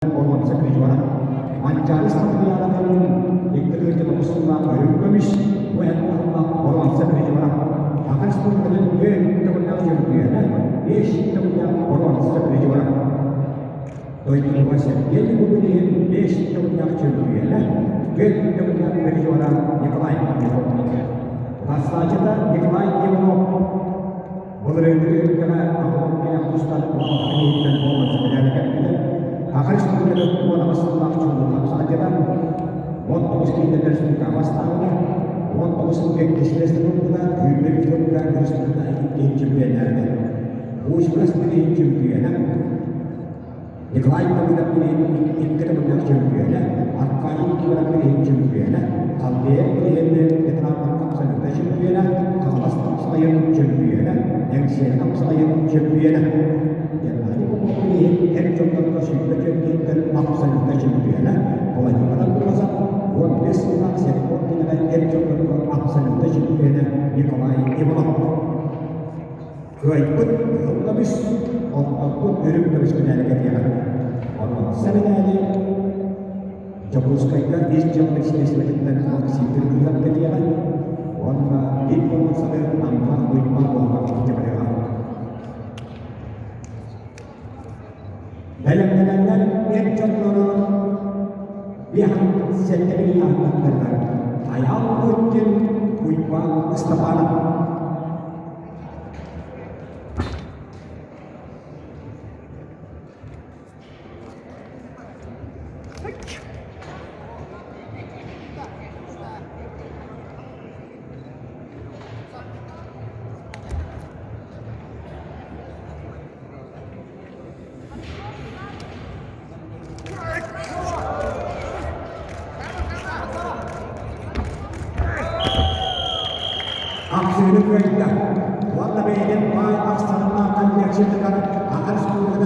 Orman Sekrejuara Mencari seperti alat yang terkait dengan baru komisi Orman Sekrejuara akan seperti dengan kemenangan yang biasa Yesus kemenangan Orman Sekrejuara Toy Tuhan yang kemudian Yesus kemenangan yang biasa kemenangan Sekrejuara yang lain Rasa kita yang lain yang boleh karena yang Ustaz ini dan Orman Sekrejuara akan sebenarnya buat masalah cuma saja kan waktu kita dari suka masalahnya waktu sebagai bisnis itu kita hidup kita harus kita ingin jembetan usus ini jembetan yang lain kita pilih kita menang jembetan akan kita pilih jembetan kalau pilih kita akan sampai jembetan kalau saya jembetan yang siapa saya jembetan yang lain ini contoh kasus dan maksan tajambiana oleh para penguasa buat besok siapa dengan contoh maksan tajambiana dikamai ibadah keikut habis ataupun hidup terus menjadi orang sebenarnya jauh sekali jauh bisnis dan aksi bergerak kegiatan orang itu sadar tanpa bahwa kepada dalam yang contoh yang sendiri akan terang ayam mungkin wibawa istana aksi itu kita, waktu ini baik aksana akan diaksikan akan semua